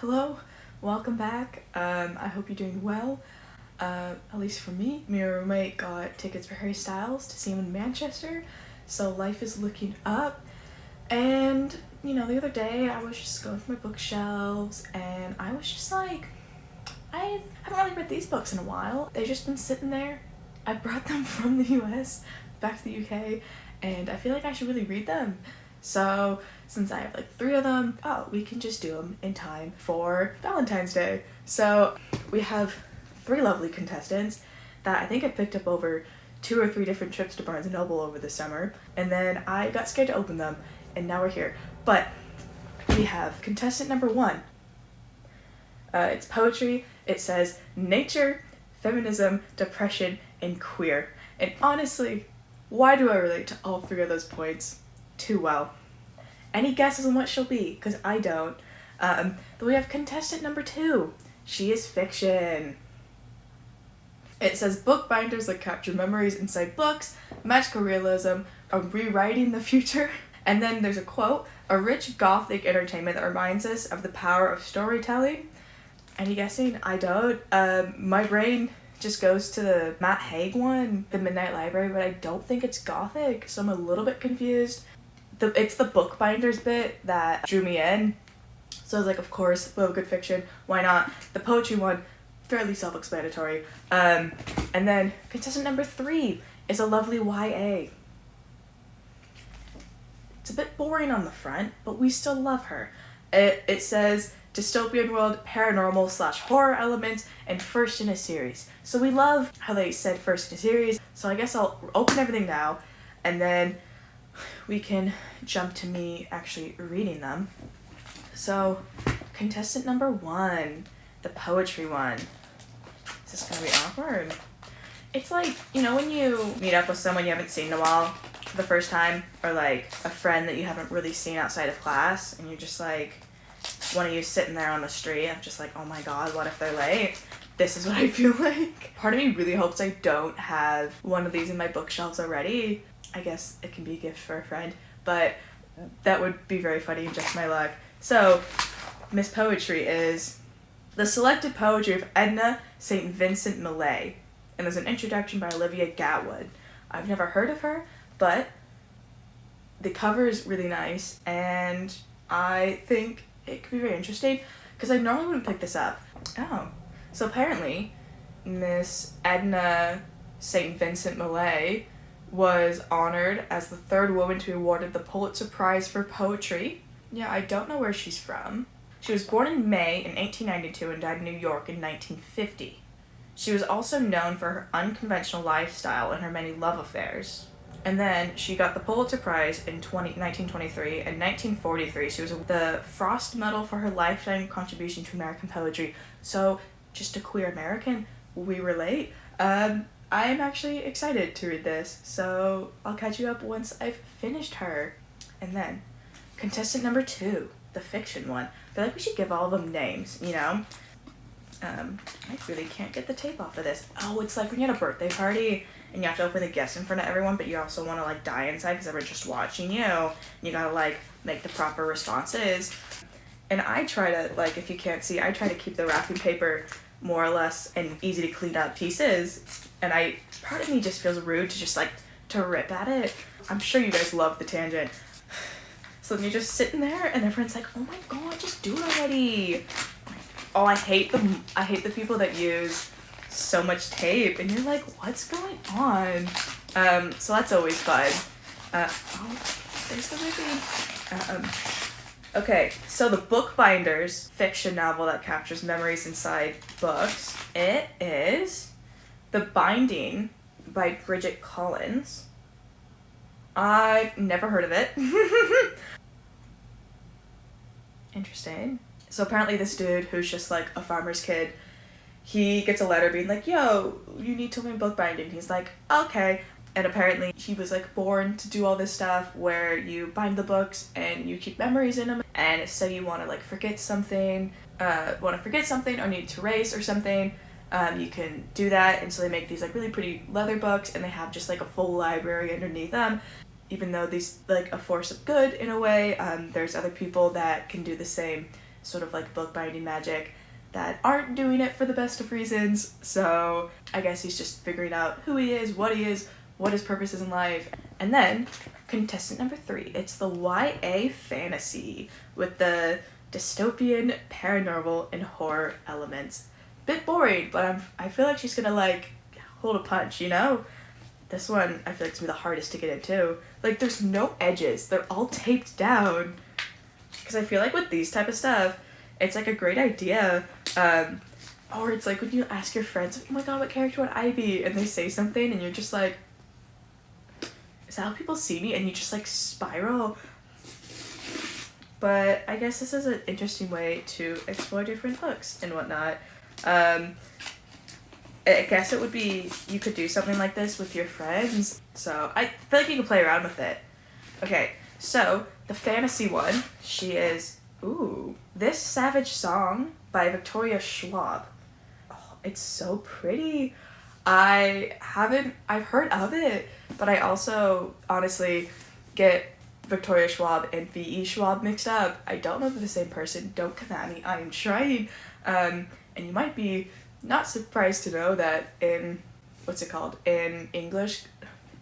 Hello, welcome back. I hope you're doing well. At least for me, my roommate got tickets for Harry Styles to see him in Manchester, so life is looking up. And the other day I was just going through my bookshelves and I was just like, I haven't really read these books in a while. They've just been sitting there. I brought them from the US back to the UK and I feel like I should really read them. So since I have like 3 of them, we can just do them in time for Valentine's Day. So we have 3 lovely contestants that I think I picked up over 2 or 3 different trips to Barnes & Noble over the summer. And then I got scared to open them and now we're here. But we have contestant number 1. It's poetry. It says nature, feminism, depression, and queer. And honestly, why do I relate to all 3 of those points too well? Any guesses on what she'll be? Because I don't. But we have contestant number 2. She is fiction. It says bookbinders that capture memories inside books, magical realism, or rewriting the future. And then there's a quote, a rich gothic entertainment that reminds us of the power of storytelling. Any guessing? I don't. My brain just goes to the Matt Haig one, The Midnight Library, but I don't think it's gothic, so I'm a little bit confused. It's the bookbinders bit that drew me in. So I was like, of course, we'll have good fiction. Why not? The poetry one, fairly self-explanatory. And then contestant number 3 is a lovely YA. It's a bit boring on the front, but we still love her. It says dystopian world, paranormal / horror elements, and first in a series. So we love how they said first in a series. So I guess I'll open everything now, and then we can jump to me actually reading them. So contestant number 1, the poetry one. Is this gonna be awkward? It's like, when you meet up with someone you haven't seen in a while for the first time, or like a friend that you haven't really seen outside of class, and you're just like, one of you sitting there on the street, I'm just like, oh my god, what if they're late? This is what I feel like. Part of me really hopes I don't have one of these in my bookshelves already. I guess it can be a gift for a friend, but that would be very funny, just my luck. So, Miss Poetry is the selected poetry of Edna St. Vincent Millay, and there's an introduction by Olivia Gatwood. I've never heard of her, but the cover is really nice, and I think it could be very interesting, because I normally wouldn't pick this up. Oh, so apparently, Miss Edna St. Vincent Millay was honored as the 3rd woman to be awarded the Pulitzer Prize for Poetry. Yeah, I don't know where she's from. She was born in May in 1892 and died in New York in 1950. She was also known for her unconventional lifestyle and her many love affairs. And then she got the Pulitzer Prize in 1923 and 1943. She was the Frost Medal for her lifetime contribution to American poetry. So, just a queer American, we relate. I am actually excited to read this, so I'll catch you up once I've finished her. And then, contestant number 2, the fiction one. I feel like we should give all of them names, I really can't get the tape off of this. Oh, it's like when you had a birthday party and you have to open the gifts in front of everyone, but you also want to die inside because everyone's just watching you. And you gotta make the proper responses. And I try to, if you can't see, I try to keep the wrapping paper more or less in easy to clean up pieces. And part of me just feels rude to just to rip at it. I'm sure you guys love the tangent. So then you're just sitting there and everyone's like, oh my god, just do it already. Oh, I hate the people that use so much tape and you're like, what's going on? So that's always fun. There's the movie. Okay, so the Bookbinders fiction novel that captures memories inside books. It is The Binding by Bridget Collins. I've never heard of it. Interesting. So apparently this dude who's just a farmer's kid, he gets a letter being like, yo, you need to learn bookbinding. He's like, okay. And apparently he was born to do all this stuff where you bind the books and you keep memories in them. And so you want to forget something, or need to erase or something, you can do that. And so they make these really pretty leather books and they have just a full library underneath them. Even though these a force of good in a way, there's other people that can do the same sort of like bookbinding magic that aren't doing it for the best of reasons. So I guess he's just figuring out who he is, what his purpose is in life. And then contestant number 3, it's the YA fantasy with the dystopian, paranormal, and horror elements. Bit boring, but I feel like she's gonna like hold a punch, you know? This one I feel like it's gonna be the hardest to get into. Like, there's no edges, they're all taped down. Because I feel like with these type of stuff, it's like a great idea. Or it's like when you ask your friends, oh my god, what character would I be? And they say something and you're just like, is that how people see me? And you just like spiral. But I guess this is an interesting way to explore different hooks and whatnot. I guess it would be, you could do something like this with your friends. So I feel like you can play around with it. Okay, so the fantasy one, she is, ooh, This Savage Song by Victoria Schwab. Oh, it's so pretty. I've heard of it, but I also honestly get Victoria Schwab and V.E. Schwab mixed up. I don't know if they're the same person. Don't come at me. I am trying. And you might be not surprised to know that in, in English,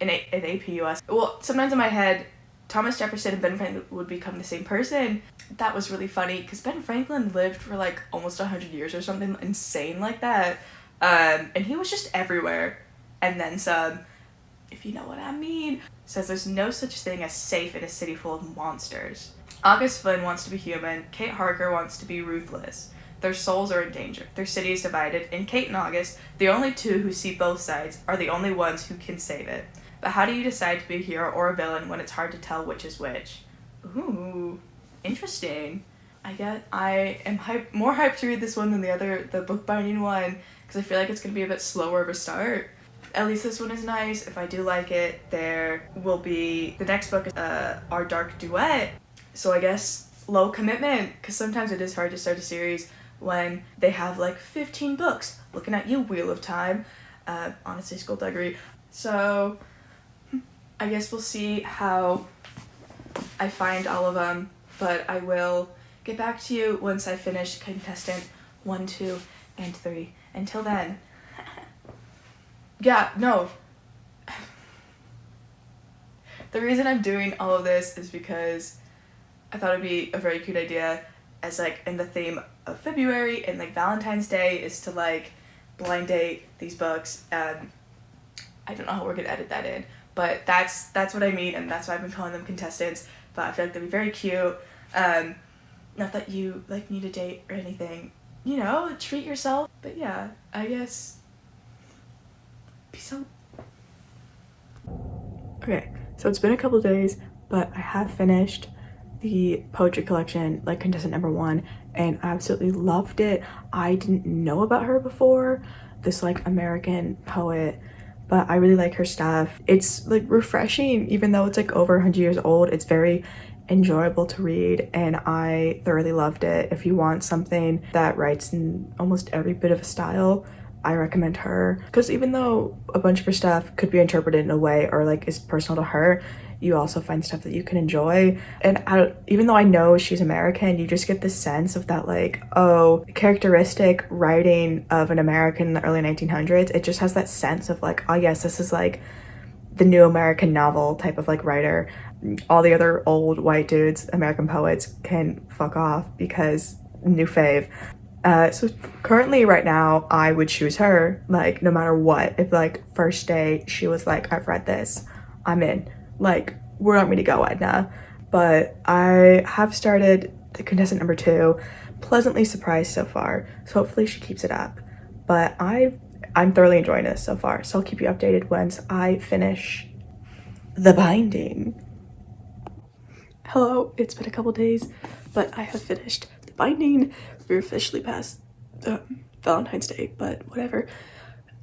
in AP US, well, sometimes in my head, Thomas Jefferson and Ben Franklin would become the same person. That was really funny because Ben Franklin lived for like almost 100 years or something insane like that. And he was just everywhere. And then some, if you know what I mean. Says there's no such thing as safe in a city full of monsters. August Flynn wants to be human. Kate Harker wants to be ruthless. Their souls are in danger. Their city is divided. And Kate and August, the only two who see both sides, are the only ones who can save it. But how do you decide to be a hero or a villain when it's hard to tell which is which? Ooh, interesting. I am more hyped to read this one than the bookbinding one, because I feel like it's going to be a bit slower of a start. At least this one is nice. If I do like it, there will be, the next book is Our Dark Duet. So I guess low commitment, because sometimes it is hard to start a series when they have like 15 books. Looking at you, Wheel of Time. Honestly, skullduggery. So I guess we'll see how I find all of them, but I will get back to you once I finish Contestant 1, 2, and 3. Until then, yeah, no. The reason I'm doing all of this is because I thought it'd be a very cute idea, as like in the theme of February and like Valentine's Day, is to like blind date these books. I don't know how we're gonna edit that in, but that's what I mean, and that's why I've been calling them contestants. But I feel like they'd be very cute. Not that you like need a date or anything, you know, treat yourself. But yeah, I guess peace out. Okay, so it's been a couple days, but I have finished the poetry collection, like contestant number 1, and I absolutely loved it. I didn't know about her before, this like American poet, but I really like her stuff. It's like refreshing, even though it's like over 100 years old. It's very enjoyable to read, and I thoroughly loved it. If you want something that writes in almost every bit of a style, I recommend her, because even though a bunch of her stuff could be interpreted in a way or like is personal to her, you also find stuff that you can enjoy. And even though I know she's American, you just get the sense of that like, oh, characteristic writing of an American in the early 1900s. It just has that sense of like, oh yes, this is like the new American novel type of like writer. All the other old white dudes, American poets, can fuck off because new fave. So currently right now I would choose her, like no matter what. If like first day she was like, I've read this, I'm in, like, where do you want me to go, Edna? But I have started the contestant number 2, pleasantly surprised so far, so hopefully she keeps it up. But I'm thoroughly enjoying this so far, so I'll keep you updated once I finish the binding. Hello, it's been a couple days, but I have finished the binding. We're officially past Valentine's Day, but whatever.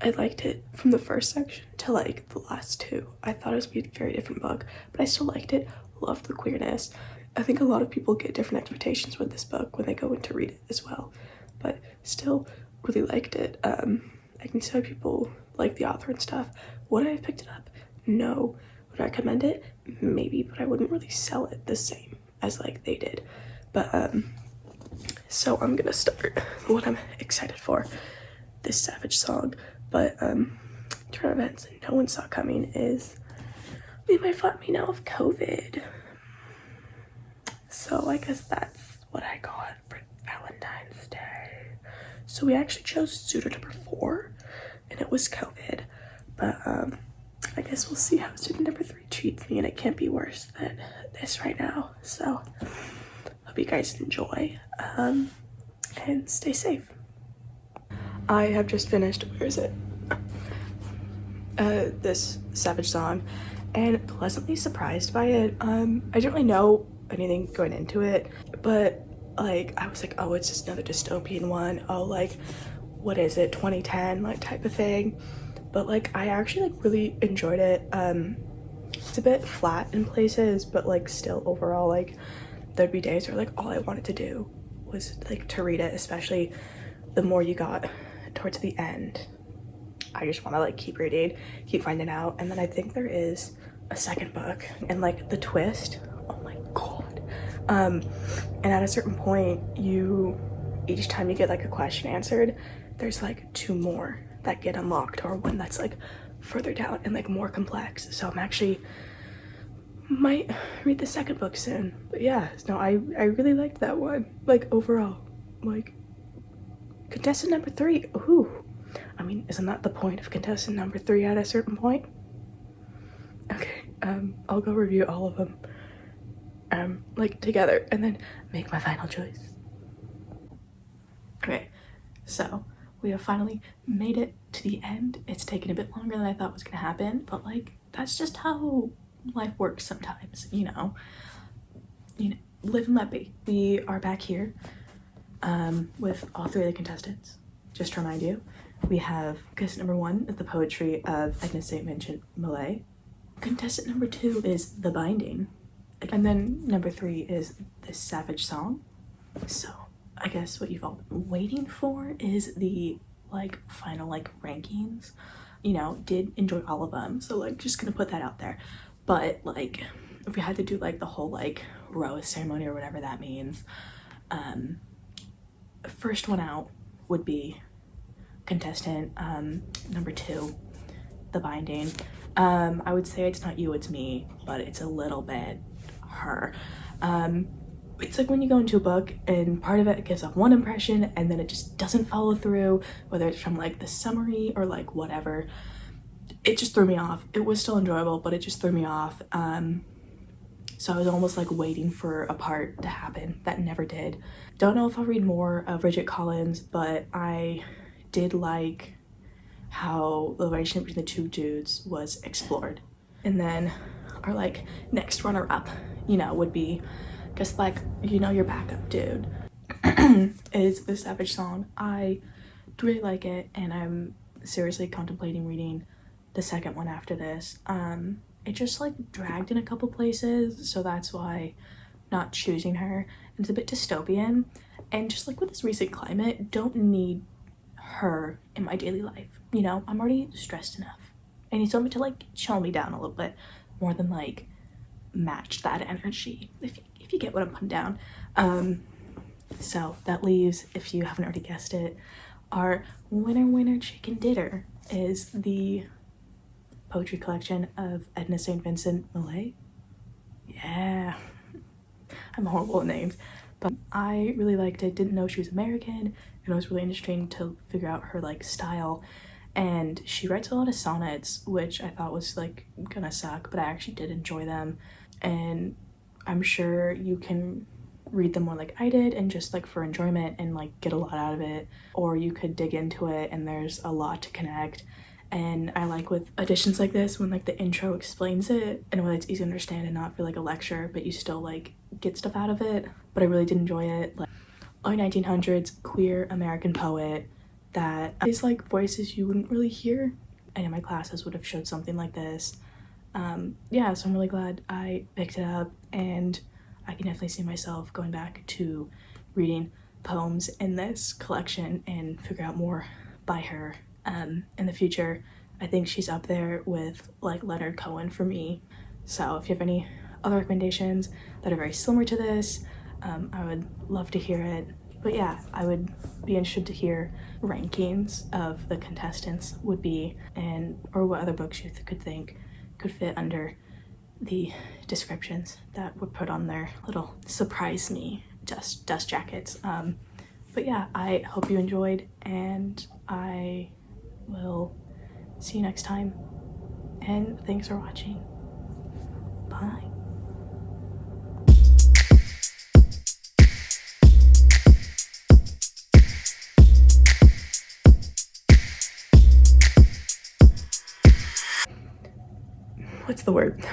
I liked it from the first section to like the last 2. I thought it was gonna be a very different book, but I still liked it. Loved the queerness. I think a lot of people get different expectations with this book when they go in to read it as well, but still really liked it. I can see how people like the author and stuff. Would I have picked it up? No. Would I recommend it? Maybe, but I wouldn't really sell it the same as like they did. But So I'm gonna start what I'm excited for, this Savage song, but turn events no one saw coming is we might find me now of COVID. So I guess that's what I got for Valentine's Day. So we actually chose pseudo number 4 and it was COVID, but I guess we'll see how pseudo number 3 treats me, and it can't be worse than this right now. So hope you guys enjoy and stay safe. I have just finished, where is it? This Savage song, and pleasantly surprised by it. I didn't really know anything going into it, but like I was like, oh, it's just another dystopian one. Oh, like what is it, 2010 like type of thing. But like I actually like really enjoyed it. It's a bit flat in places, but like still overall, like there'd be days where like all I wanted to do was like to read it, especially the more you got towards the end. I just want to like keep reading, keep finding out. And then I think there is a second book, and like the twist, oh my god. And at a certain point, each time you get like a question answered, there's like 2 more that get unlocked, or one that's like further down and like more complex. So I'm actually might read the second book soon. But yeah, no, I really liked that one. Like overall, like contestant number 3, ooh. I mean, isn't that the point of contestant number 3 at a certain point? Okay, I'll go review all of them like together and then make my final choice. Okay, so we have finally made it to the end. It's taken a bit longer than I thought was gonna happen, but like that's just how life works sometimes, you know, live and let be. We are back here with all 3 of the contestants. Just to remind you, we have contestant number 1 is the poetry of Edna St. Vincent Millay. Contestant number 2 is The Binding. And then number 3 is this Savage song. So I guess what you've all been waiting for is the like final like rankings. You know, did enjoy all of them. So like just gonna put that out there. But like if we had to do like the whole like rose ceremony or whatever that means, first one out would be contestant number 2, The Binding. I would say it's not you, it's me, but it's a little bit her. It's like when you go into a book and part of it gives off one impression and then it just doesn't follow through, whether it's from like the summary or like whatever. It just threw me off. It was still enjoyable, but it just threw me off. So I was almost like waiting for a part to happen that never did. Don't know if I'll read more of Bridget Collins, but I did like how the relationship between the 2 dudes was explored. And then our like next runner-up, you know, would be just like, you know, your backup dude is the Savage song. I do really like it, and I'm seriously contemplating reading the second one after this. It just like dragged in a couple places, so that's why not choosing her. And it's a bit dystopian, and just like with this recent climate, don't need her in my daily life. You know, I'm already stressed enough. I need somebody to like chill me down a little bit more than like match that energy, if you get what I'm putting down. So that leaves, if you haven't already guessed it, our winner chicken dinner is the poetry collection of Edna St. Vincent Millay. Yeah, I'm horrible at names, but I really liked it. Didn't know she was American, and it was really interesting to figure out her like style. And she writes a lot of sonnets, which I thought was like gonna suck, but I actually did enjoy them. And I'm sure you can read them more like I did and just like for enjoyment and like get a lot out of it, or you could dig into it and there's a lot to connect. And I like with editions like this when like the intro explains it in a way that's easy to understand and not feel like a lecture, but you still like get stuff out of it. But I really did enjoy it. Like early 1900s queer American poet that is like voices you wouldn't really hear. Any of my classes would have showed something like this. Yeah, so I'm really glad I picked it up, and I can definitely see myself going back to reading poems in this collection and figure out more by her in the future. I think she's up there with like Leonard Cohen for me. So if you have any other recommendations that are very similar to this, I would love to hear it. But yeah, I would be interested to hear rankings of the contestants would be, and or what other books you could think could fit under the descriptions that were put on their little surprise me dust jackets. But yeah, I hope you enjoyed, and I will see you next time. And thanks for watching. Bye. What's the word?